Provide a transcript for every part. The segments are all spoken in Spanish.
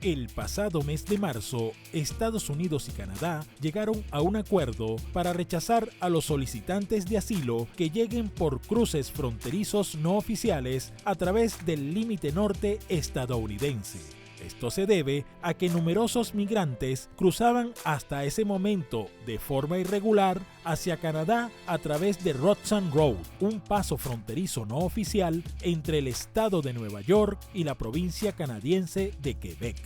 El pasado mes de marzo, Estados Unidos y Canadá llegaron a un acuerdo para rechazar a los solicitantes de asilo que lleguen por cruces fronterizos no oficiales a través del límite norte estadounidense. Esto se debe a que numerosos migrantes cruzaban hasta ese momento de forma irregular hacia Canadá a través de Roxham Road, un paso fronterizo no oficial entre el estado de Nueva York y la provincia canadiense de Quebec.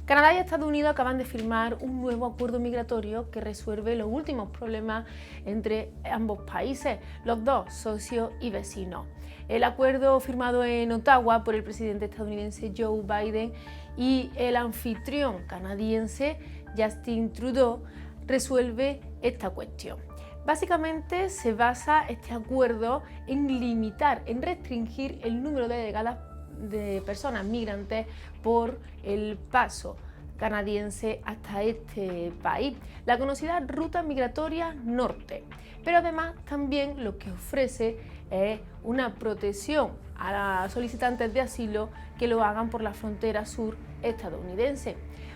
Canadá y Estados Unidos acaban de firmar un nuevo acuerdo migratorio que resuelve los últimos problemas entre ambos países, los dos socios y vecinos. El acuerdo firmado en Ottawa por el presidente estadounidense Joe Biden y el anfitrión canadiense Justin Trudeau resuelve esta cuestión. Básicamente se basa este acuerdo en limitar, en restringir el número de llegadas de personas migrantes por el paso canadiense hasta este país, la conocida ruta migratoria norte, pero además también lo que ofrece es una protección a los solicitantes de asilo que lo hagan por la frontera sur estadounidense.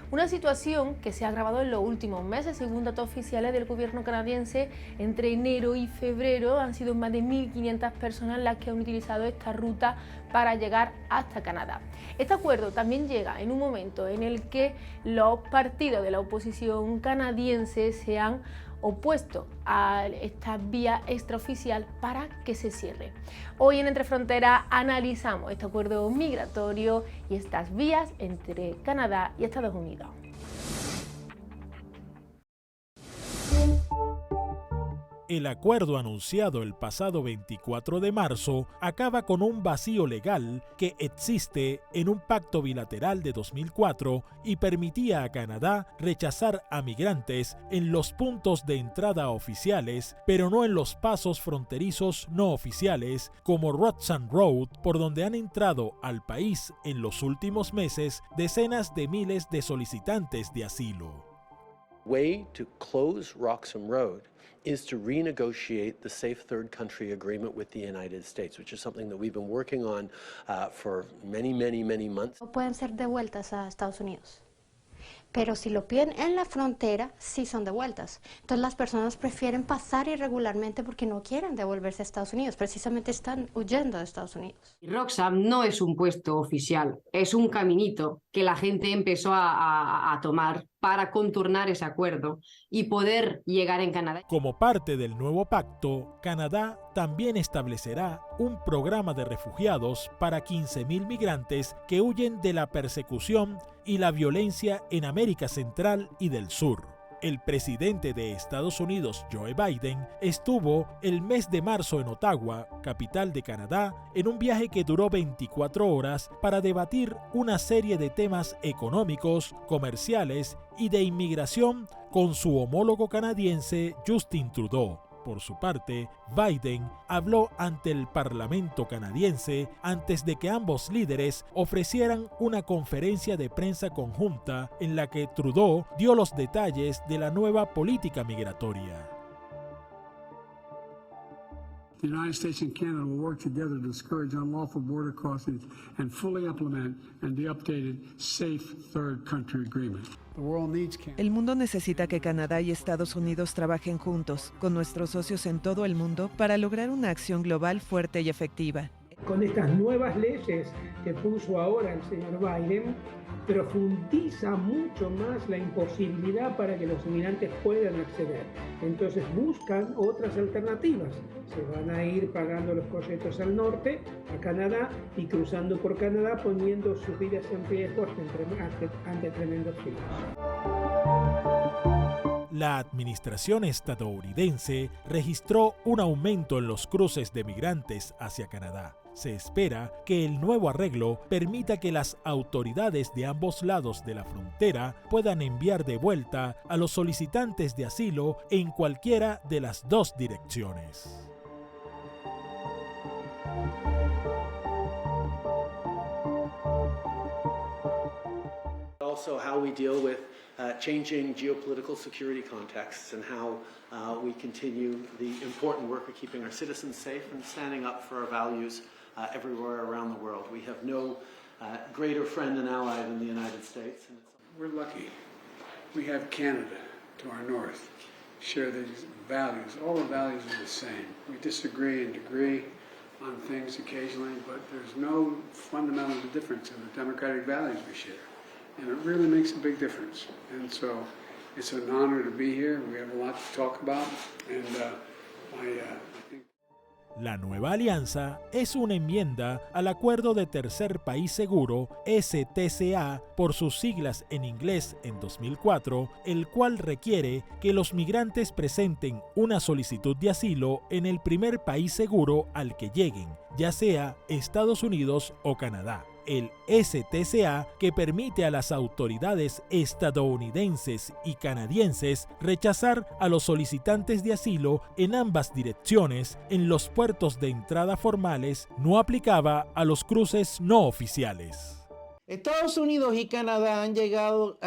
Una situación que se ha agravado en los últimos meses. Según datos oficiales del gobierno canadiense, entre enero y febrero han sido más de 1.500 personas las que han utilizado esta ruta para llegar hasta Canadá. Este acuerdo también llega en un momento en el que los partidos de la oposición canadiense se han opuesto a esta vía extraoficial para que se cierre. Hoy en Entre Fronteras analizamos este acuerdo migratorio y estas vías entre Canadá y Estados Unidos. El acuerdo anunciado el pasado 24 de marzo acaba con un vacío legal que existe en un pacto bilateral de 2004 y permitía a Canadá rechazar a migrantes en los puntos de entrada oficiales, pero no en los pasos fronterizos no oficiales como Roxham Road, por donde han entrado al país en los últimos meses decenas de miles de solicitantes de asilo. Way to close Roxham Road is to renegotiate the Safe Third Country Agreement with the United States, which is something that we've been working on for many months. No pueden ser devueltas a Estados Unidos, pero si lo piden en la frontera, sí son devueltas. Entonces las personas prefieren pasar irregularmente porque no quieren devolverse a Estados Unidos, precisamente están huyendo de Estados Unidos. Roxham no es un puesto oficial, es un caminito que la gente empezó a tomar para contornar ese acuerdo y poder llegar en Canadá. Como parte del nuevo pacto, Canadá también establecerá un programa de refugiados para 15,000 migrantes que huyen de la persecución y la violencia en América Central y del Sur. El presidente de Estados Unidos, Joe Biden, estuvo el mes de marzo en Ottawa, capital de Canadá, en un viaje que duró 24 horas para debatir una serie de temas económicos, comerciales y de inmigración con su homólogo canadiense Justin Trudeau. Por su parte, Biden habló ante el Parlamento canadiense antes de que ambos líderes ofrecieran una conferencia de prensa conjunta en la que Trudeau dio los detalles de la nueva política migratoria. The United States and Canada will work together to discourage unlawful border crossings and fully implement the updated Safe Third Country Agreement. El mundo necesita que Canadá y Estados Unidos trabajen juntos, con nuestros socios en todo el mundo, para lograr una acción global fuerte y efectiva. Con estas nuevas leyes que puso ahora el señor Biden, profundiza mucho más la imposibilidad para que los inmigrantes puedan acceder. Entonces buscan otras alternativas. Se van a ir pagando los coletos al norte, a Canadá, y cruzando por Canadá, poniendo sus vidas en riesgo ante tremendos fríos. La administración estadounidense registró un aumento en los cruces de migrantes hacia Canadá. Se espera que el nuevo arreglo permita que las autoridades de ambos lados de la frontera puedan enviar de vuelta a los solicitantes de asilo en cualquiera de las dos direcciones. Also how we deal with changing geopolitical security contexts and how we continue the important work of keeping our citizens safe and standing up for our values everywhere around the world. We have no greater friend and ally than the United States. We're lucky. We have Canada to our north, share these values. All the values are the same. We disagree and agree on things occasionally, but there's no fundamental difference in the democratic values we share. And it really makes a big difference. And so it's an honor to be here. We have a lot to talk about. And I think... La nueva alianza es una enmienda al Acuerdo de Tercer País Seguro, STCA, por sus siglas en inglés en 2004, el cual requiere que los migrantes presenten una solicitud de asilo en el primer país seguro al que lleguen, ya sea Estados Unidos o Canadá. El STCA, que permite a las autoridades estadounidenses y canadienses rechazar a los solicitantes de asilo en ambas direcciones en los puertos de entrada formales, no aplicaba a los cruces no oficiales. Estados Unidos y Canadá han llegado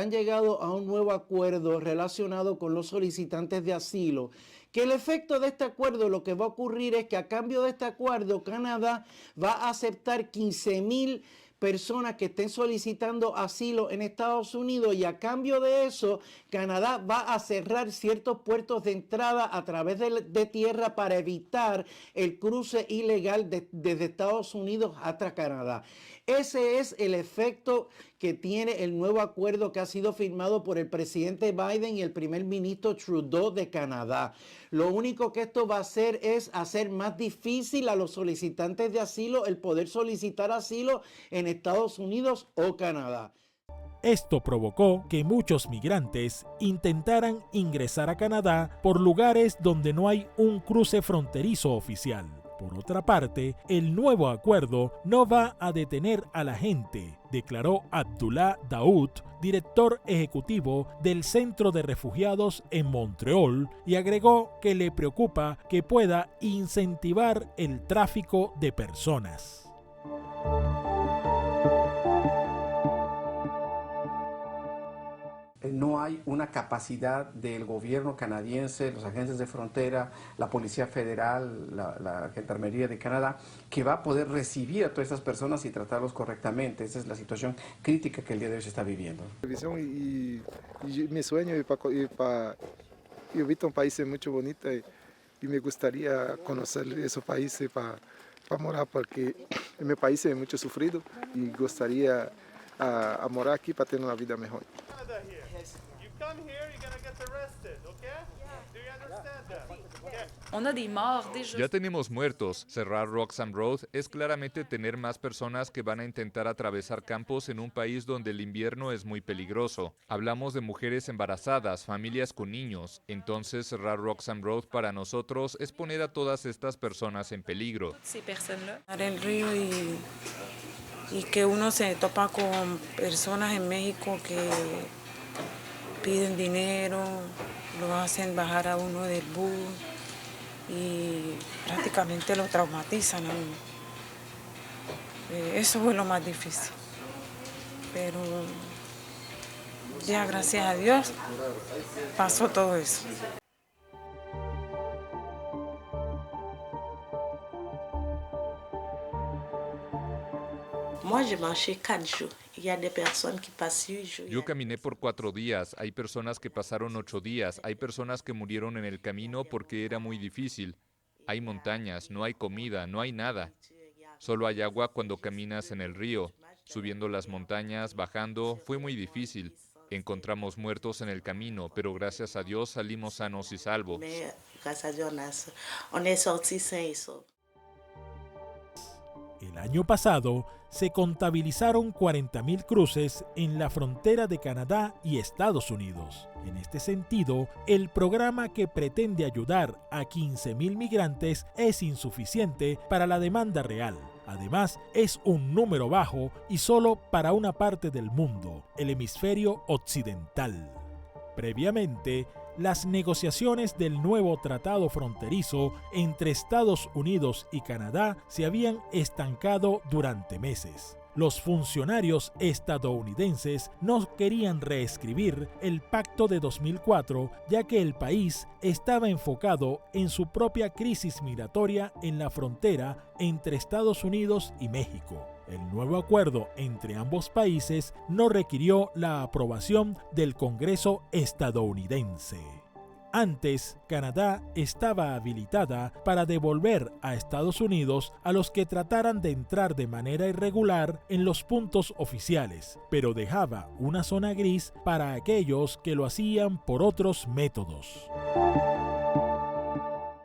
a un nuevo acuerdo relacionado con los solicitantes de asilo, que el efecto de este acuerdo, lo que va a ocurrir es que a cambio de este acuerdo, Canadá va a aceptar 15,000 personas que estén solicitando asilo en Estados Unidos, y a cambio de eso, Canadá va a cerrar ciertos puertos de entrada a través de tierra para evitar el cruce ilegal desde Estados Unidos hasta Canadá. Ese es el efecto que tiene el nuevo acuerdo que ha sido firmado por el presidente Biden y el primer ministro Trudeau de Canadá. Lo único que esto va a hacer es hacer más difícil a los solicitantes de asilo el poder solicitar asilo en Estados Unidos o Canadá. Esto provocó que muchos migrantes intentaran ingresar a Canadá por lugares donde no hay un cruce fronterizo oficial. Por otra parte, el nuevo acuerdo no va a detener a la gente, declaró Abdullah Daoud, director ejecutivo del Centro de Refugiados en Montreal, y agregó que le preocupa que pueda incentivar el tráfico de personas. No hay una capacidad del gobierno canadiense, los agentes de frontera, la Policía Federal, la Gendarmería de Canadá, que va a poder recibir a todas estas personas y tratarlos correctamente. Esa es la situación crítica que el día de hoy se está viviendo. Y mi sueño es para yo visto un país muy bonito y me gustaría conocer esos países para morar, porque en mi país es mucho sufrido y gustaría a morar aquí para tener una vida mejor. Ya tenemos muertos. Cerrar Roxham Road es claramente tener más personas que van a intentar atravesar campos en un país donde el invierno es muy peligroso. Hablamos de mujeres embarazadas, familias con niños. Entonces cerrar Roxham Road para nosotros es poner a todas estas personas en peligro. El río y que uno se topa con personas en México que piden dinero, lo hacen bajar a uno del bus y prácticamente lo traumatizan a uno. Eso fue lo más difícil, pero ya gracias a Dios pasó todo eso. Yo caminé por 4 días, hay personas que pasaron 8 días, hay personas que murieron en el camino porque era muy difícil. Hay montañas, no hay comida, no hay nada. Solo hay agua cuando caminas en el río. Subiendo las montañas, bajando, fue muy difícil. Encontramos muertos en el camino, pero gracias a Dios salimos sanos y salvos. El año pasado se contabilizaron 40,000 cruces en la frontera de Canadá y Estados Unidos. En este sentido, el programa que pretende ayudar a 15,000 migrantes es insuficiente para la demanda real. Además, es un número bajo y solo para una parte del mundo, el hemisferio occidental. Previamente, las negociaciones del nuevo tratado fronterizo entre Estados Unidos y Canadá se habían estancado durante meses. Los funcionarios estadounidenses no querían reescribir el pacto de 2004, ya que el país estaba enfocado en su propia crisis migratoria en la frontera entre Estados Unidos y México. El nuevo acuerdo entre ambos países no requirió la aprobación del Congreso estadounidense. Antes, Canadá estaba habilitada para devolver a Estados Unidos a los que trataran de entrar de manera irregular en los puntos oficiales, pero dejaba una zona gris para aquellos que lo hacían por otros métodos.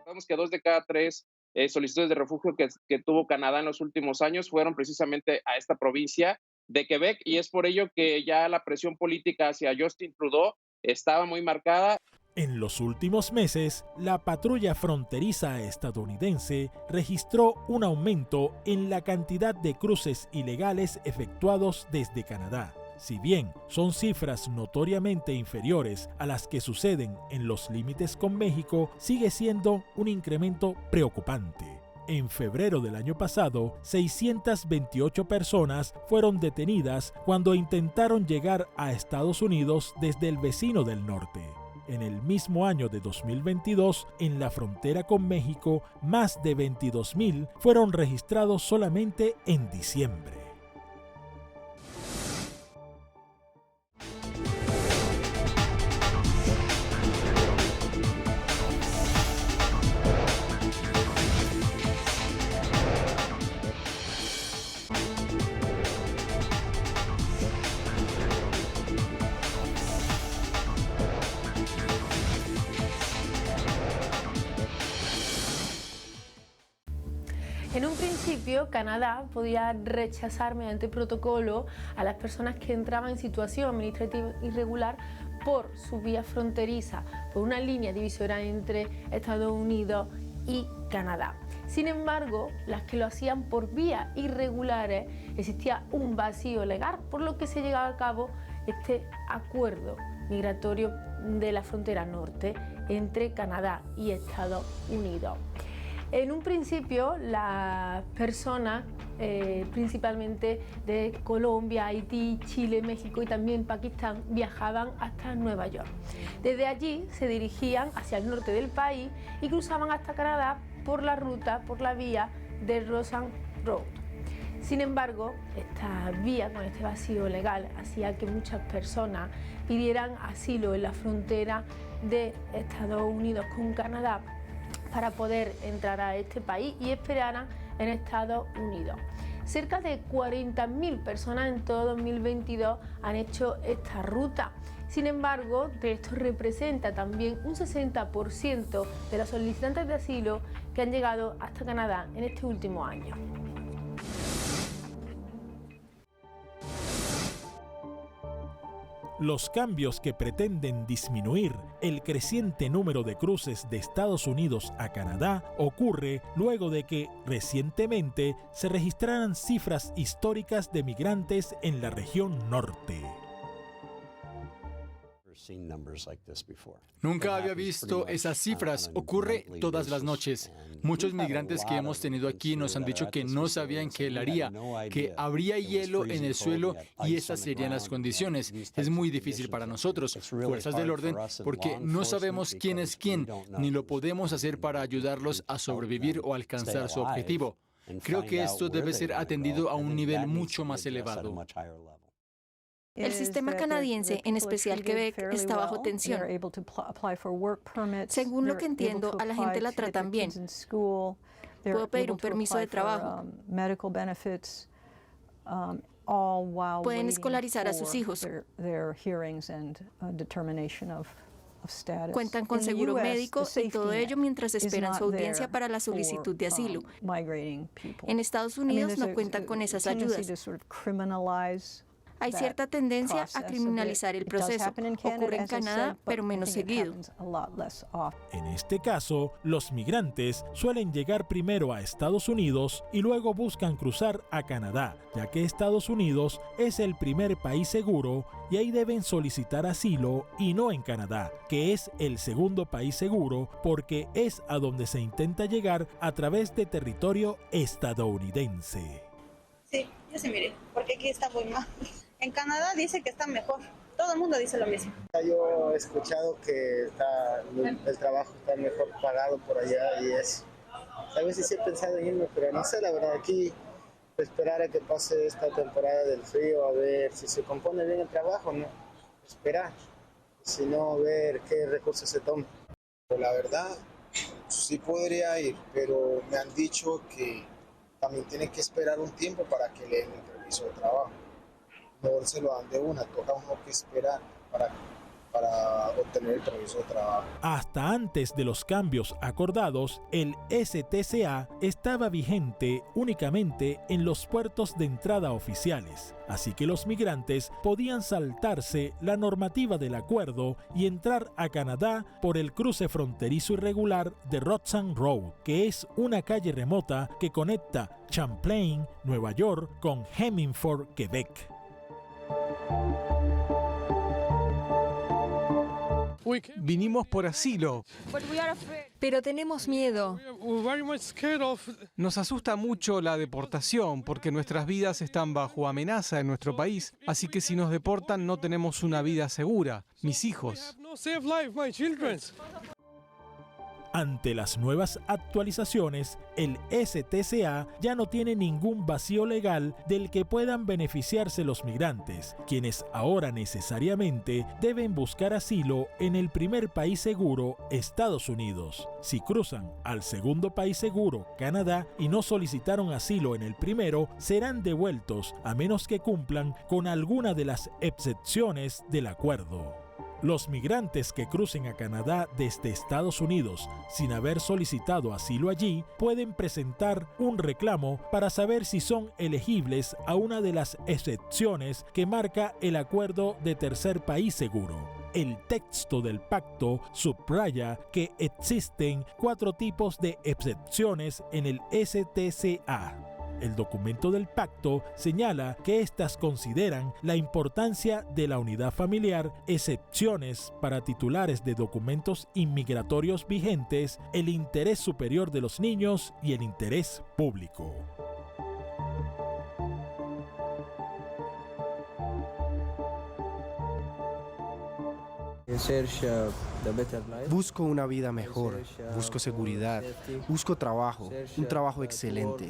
Sabemos que 2 de cada 3 solicitudes de refugio que tuvo Canadá en los últimos años fueron precisamente a esta provincia de Quebec, y es por ello que ya la presión política hacia Justin Trudeau estaba muy marcada. En los últimos meses, la patrulla fronteriza estadounidense registró un aumento en la cantidad de cruces ilegales efectuados desde Canadá. Si bien son cifras notoriamente inferiores a las que suceden en los límites con México, sigue siendo un incremento preocupante. En febrero del año pasado, 628 personas fueron detenidas cuando intentaron llegar a Estados Unidos desde el vecino del norte. En el mismo año de 2022, en la frontera con México, más de 22,000 fueron registrados solamente en diciembre. En un principio, Canadá podía rechazar mediante protocolo a las personas que entraban en situación administrativa irregular por su vía fronteriza, por una línea divisoria entre Estados Unidos y Canadá. Sin embargo, las que lo hacían por vías irregulares, existía un vacío legal, por lo que se llevaba a cabo este acuerdo migratorio de la frontera norte entre Canadá y Estados Unidos. En un principio, las personas, principalmente de Colombia, Haití, Chile, México y también Pakistán, viajaban hasta Nueva York. Desde allí se dirigían hacia el norte del país y cruzaban hasta Canadá por la vía de Rosan Road. Sin embargo, esta vía con este vacío legal hacía que muchas personas pidieran asilo en la frontera de Estados Unidos con Canadá para poder entrar a este país y esperaran en Estados Unidos. Cerca de 40.000 personas en todo 2022 han hecho esta ruta. Sin embargo, esto representa también un 60% de los solicitantes de asilo que han llegado hasta Canadá en este último año. Los cambios que pretenden disminuir el creciente número de cruces de Estados Unidos a Canadá ocurre luego de que recientemente se registraran cifras históricas de migrantes en la región norte. Nunca había visto esas cifras. Ocurre todas las noches. Muchos migrantes que hemos tenido aquí nos han dicho que no sabían que helaría, que habría hielo en el suelo y esas serían las condiciones. Es muy difícil para nosotros, fuerzas del orden, porque no sabemos quién es quién, ni lo podemos hacer para ayudarlos a sobrevivir o alcanzar su objetivo. Creo que esto debe ser atendido a un nivel mucho más elevado. El sistema canadiense, en especial Quebec, está bajo tensión. Según lo que entiendo, a la gente la tratan bien. Puedo pedir un permiso de trabajo. Pueden escolarizar a sus hijos. Cuentan con seguro médico y todo ello mientras esperan su audiencia para la solicitud de asilo. En Estados Unidos no cuentan con esas ayudas. Hay cierta tendencia a criminalizar el proceso. Ocurre en Canadá, pero menos seguido. En este caso, los migrantes suelen llegar primero a Estados Unidos y luego buscan cruzar a Canadá, ya que Estados Unidos es el primer país seguro y ahí deben solicitar asilo y no en Canadá, que es el segundo país seguro porque es a donde se intenta llegar a través de territorio estadounidense. Sí, Yo sí miré, porque aquí está muy mal. En Canadá dice que está mejor. Todo el mundo dice lo mismo. Yo he escuchado que el trabajo está mejor pagado por allá y eso. A veces sí he pensado en irme, pero no sé, la verdad, aquí esperar a que pase esta temporada del frío, a ver si se compone bien el trabajo, ¿no? Esperar, si no, ver qué recursos se toman. La verdad, sí podría ir, pero me han dicho que también tienen que esperar un tiempo para que le den el permiso de trabajo. No se lo dan de una, toca uno que esperar para obtener el permiso de trabajo. Hasta antes de los cambios acordados, el STCA estaba vigente únicamente en los puertos de entrada oficiales, así que los migrantes podían saltarse la normativa del acuerdo y entrar a Canadá por el cruce fronterizo irregular de Roxham Road, que es una calle remota que conecta Champlain, Nueva York, con Hemmingford, Quebec. Vinimos por asilo, pero tenemos miedo. Nos asusta mucho la deportación porque nuestras vidas están bajo amenaza en nuestro país, así que si nos deportan no tenemos una vida segura. Mis hijos. Ante las nuevas actualizaciones, el STCA ya no tiene ningún vacío legal del que puedan beneficiarse los migrantes, quienes ahora necesariamente deben buscar asilo en el primer país seguro, Estados Unidos. Si cruzan al segundo país seguro, Canadá, y no solicitaron asilo en el primero, serán devueltos a menos que cumplan con alguna de las excepciones del acuerdo. Los migrantes que crucen a Canadá desde Estados Unidos sin haber solicitado asilo allí pueden presentar un reclamo para saber si son elegibles a una de las excepciones que marca el acuerdo de tercer país seguro. El texto del pacto subraya que existen 4 tipos de excepciones en el STCA. El documento del pacto señala que éstas consideran la importancia de la unidad familiar, excepciones para titulares de documentos inmigratorios vigentes, el interés superior de los niños y el interés público. Busco una vida mejor, busco seguridad, busco trabajo, un trabajo excelente.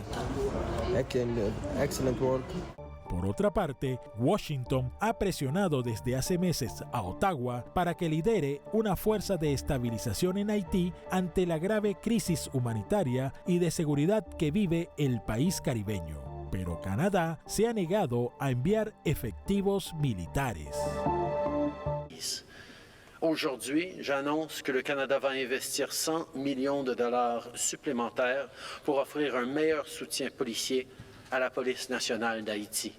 Por otra parte, Washington ha presionado desde hace meses a Ottawa para que lidere una fuerza de estabilización en Haití ante la grave crisis humanitaria y de seguridad que vive el país caribeño. Pero Canadá se ha negado a enviar efectivos militares. Aujourd'hui, j'annonce que le Canada va investir 100 millions de dollars supplémentaires pour offrir un meilleur soutien policier à la police nationale d'Haïti.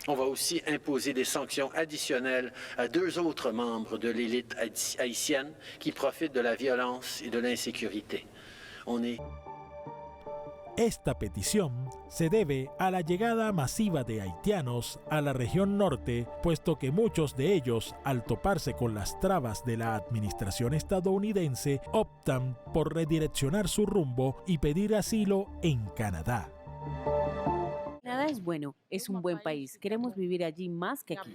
On va aussi imposer des sanctions additionnelles à 2 autres membres de l'élite haïtienne qui profitent de la violence et de l'insécurité. Esta petición se debe a la llegada masiva de haitianos a la región norte, puesto que muchos de ellos, al toparse con las trabas de la administración estadounidense, optan por redireccionar su rumbo y pedir asilo en Canadá. Canadá es bueno, es un buen país. Queremos vivir allí más que aquí.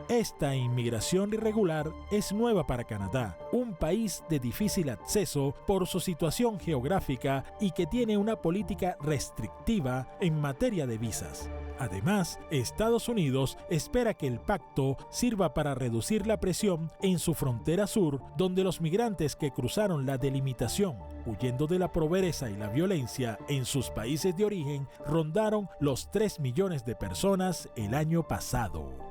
Esta inmigración irregular es nueva para Canadá, un país de difícil acceso por su situación geográfica y que tiene una política restrictiva en materia de visas. Además, Estados Unidos espera que el pacto sirva para reducir la presión en su frontera sur, donde los migrantes que cruzaron la delimitación, huyendo de la pobreza y la violencia en sus países de origen, rondaron los 3 millones de personas el año pasado.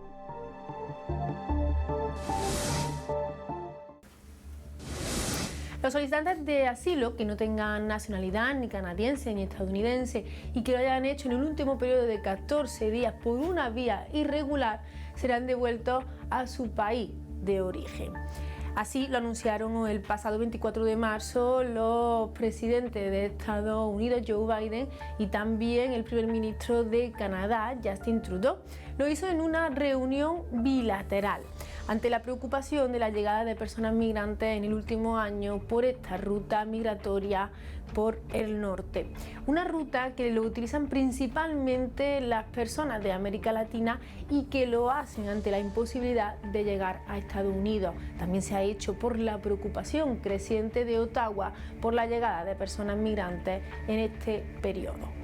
Los solicitantes de asilo que no tengan nacionalidad ni canadiense ni estadounidense y que lo hayan hecho en el último periodo de 14 días por una vía irregular serán devueltos a su país de origen. Así lo anunciaron el pasado 24 de marzo los presidentes de Estados Unidos, Joe Biden, y también el primer ministro de Canadá, Justin Trudeau. Lo hizo en una reunión bilateral. ante la preocupación de la llegada de personas migrantes en el último año por esta ruta migratoria por el norte. Una ruta que lo utilizan principalmente las personas de América Latina y que lo hacen ante la imposibilidad de llegar a Estados Unidos. También se ha hecho por la preocupación creciente de Ottawa por la llegada de personas migrantes en este periodo.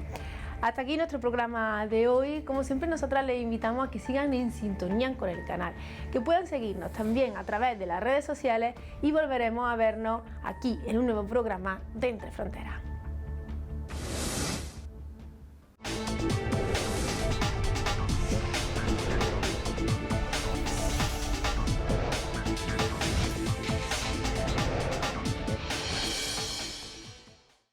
Hasta aquí nuestro programa de hoy. Como siempre, nosotras les invitamos a que sigan en sintonía con el canal, que puedan seguirnos también a través de las redes sociales y volveremos a vernos aquí en un nuevo programa de Entre Fronteras.